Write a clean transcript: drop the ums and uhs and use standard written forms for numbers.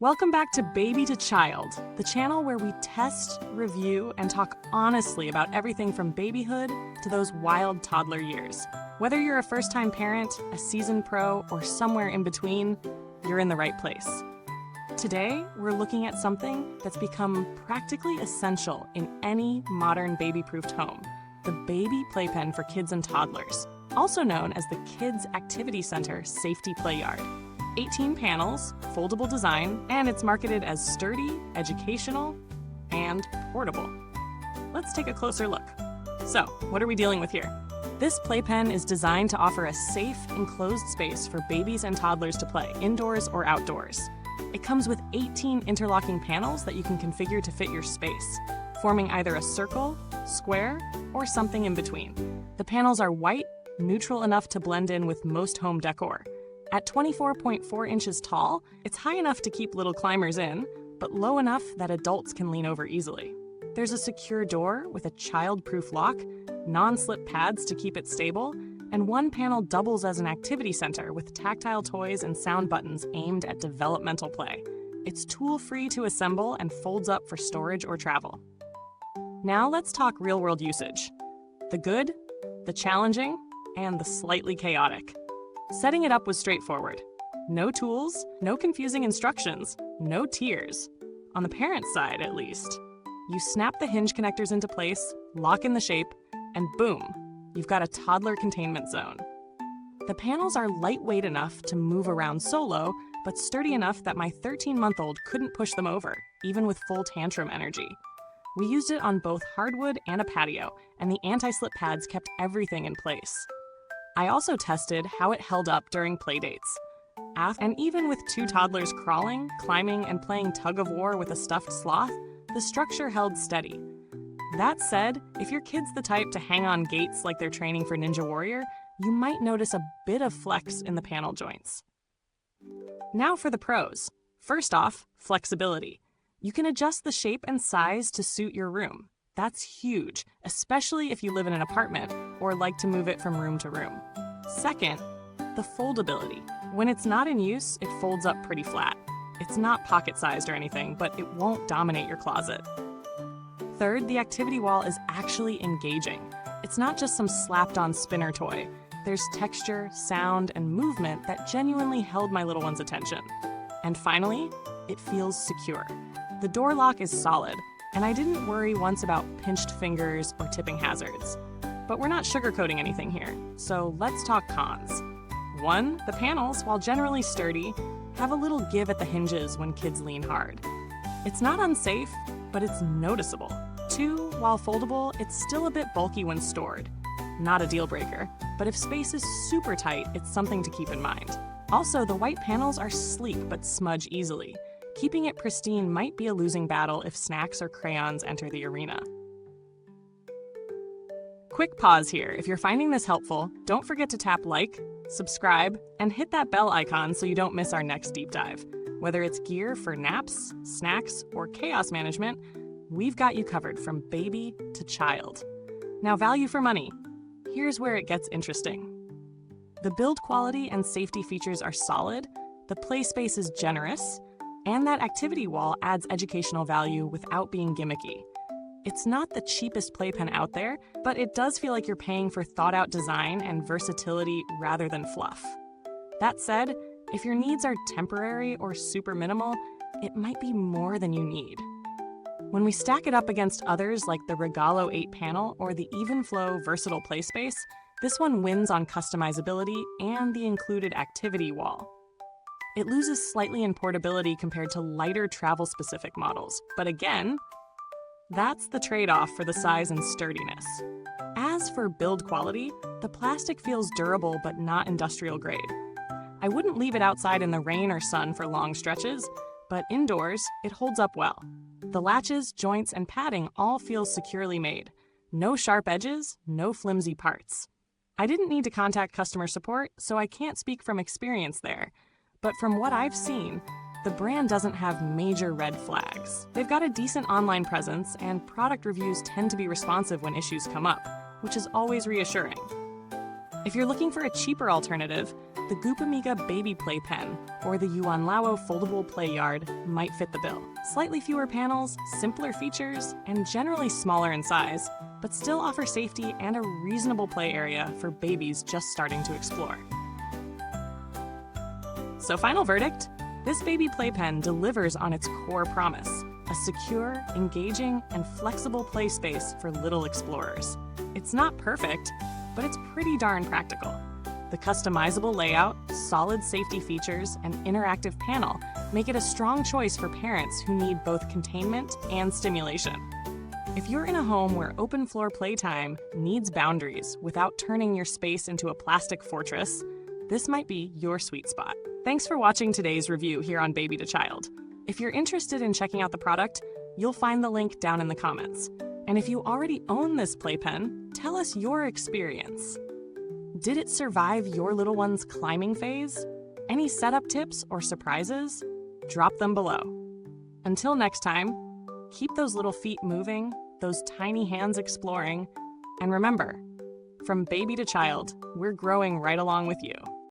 Welcome back to Baby to Child, the channel where we test, review, and talk honestly about everything from babyhood to those wild toddler years. Whether you're a first-time parent, a seasoned pro, or somewhere in between, you're in the right place. Today, we're looking at something that's become practically essential in any modern baby-proofed home, the Baby Playpen for Kids and Toddlers, also known as the Kids Activity Center Safety Play Yard. 18 panels, foldable design, and it's marketed as sturdy, educational, and portable. Let's take a closer look. So, what are we dealing with here? This playpen is designed to offer a safe, enclosed space for babies and toddlers to play, indoors or outdoors. It comes with 18 interlocking panels that you can configure to fit your space, forming either a circle, square, or something in between. The panels are white, neutral enough to blend in with most home decor. At 24.4 inches tall, it's high enough to keep little climbers in, but low enough that adults can lean over easily. There's a secure door with a child-proof lock, non-slip pads to keep it stable, and one panel doubles as an activity center with tactile toys and sound buttons aimed at developmental play. It's tool-free to assemble and folds up for storage or travel. Now let's talk real-world usage. The good, the challenging, and the slightly chaotic. Setting it up was straightforward. No tools, no confusing instructions, no tears. On the parent's side, at least. You snap the hinge connectors into place, lock in the shape, and boom, you've got a toddler containment zone. The panels are lightweight enough to move around solo, but sturdy enough that my 13-month-old couldn't push them over, even with full tantrum energy. We used it on both hardwood and a patio, and the anti-slip pads kept everything in place. I also tested how it held up during playdates. And even with two toddlers crawling, climbing, and playing tug-of-war with a stuffed sloth, the structure held steady. That said, if your kid's the type to hang on gates like they're training for Ninja Warrior, you might notice a bit of flex in the panel joints. Now for the pros. First off, flexibility. You can adjust the shape and size to suit your room. That's huge, especially if you live in an apartment or like to move it from room to room. Second, the foldability. When it's not in use, it folds up pretty flat. It's not pocket-sized or anything, but it won't dominate your closet. Third, the activity wall is actually engaging. It's not just some slapped-on spinner toy. There's texture, sound, and movement that genuinely held my little one's attention. And finally, it feels secure. The door lock is solid, and I didn't worry once about pinched fingers or tipping hazards. But we're not sugarcoating anything here, so let's talk cons. 1, the panels, while generally sturdy, have a little give at the hinges when kids lean hard. It's not unsafe, but it's noticeable. 2, while foldable, it's still a bit bulky when stored. Not a deal breaker, but if space is super tight, it's something to keep in mind. Also, the white panels are sleek but smudge easily. Keeping it pristine might be a losing battle if snacks or crayons enter the arena. Quick pause here. If you're finding this helpful, don't forget to tap like, subscribe, and hit that bell icon so you don't miss our next deep dive. Whether it's gear for naps, snacks, or chaos management, we've got you covered from baby to child. Now, value for money. Here's where it gets interesting. The build quality and safety features are solid, the play space is generous, and that activity wall adds educational value without being gimmicky. It's not the cheapest playpen out there, but it does feel like you're paying for thought-out design and versatility rather than fluff. That said, if your needs are temporary or super minimal, it might be more than you need. When we stack it up against others like the Regalo 8 panel or the Evenflow versatile play space, this one wins on customizability and the included activity wall. It loses slightly in portability compared to lighter travel-specific models, but again, that's the trade-off for the size and sturdiness. As for build quality, the plastic feels durable but not industrial grade. I wouldn't leave it outside in the rain or sun for long stretches, but indoors, it holds up well. The latches, joints, and padding all feel securely made. No sharp edges, no flimsy parts. I didn't need to contact customer support, so I can't speak from experience there. But from what I've seen, the brand doesn't have major red flags. They've got a decent online presence, and product reviews tend to be responsive when issues come up, which is always reassuring. If you're looking for a cheaper alternative, the Goopamiga Baby Playpen or the Yuanlao foldable play yard might fit the bill. Slightly fewer panels, simpler features, and generally smaller in size, but still offer safety and a reasonable play area for babies just starting to explore. So final verdict? This Baby Playpen delivers on its core promise, a secure, engaging, and flexible play space for little explorers. It's not perfect, but it's pretty darn practical. The customizable layout, solid safety features, and interactive panel make it a strong choice for parents who need both containment and stimulation. If you're in a home where open floor playtime needs boundaries without turning your space into a plastic fortress, this might be your sweet spot. Thanks for watching today's review here on Baby to Child. If you're interested in checking out the product, you'll find the link down in the comments. And if you already own this playpen, tell us your experience. Did it survive your little one's climbing phase? Any setup tips or surprises? Drop them below. Until next time, keep those little feet moving, those tiny hands exploring, and remember, from baby to child, we're growing right along with you.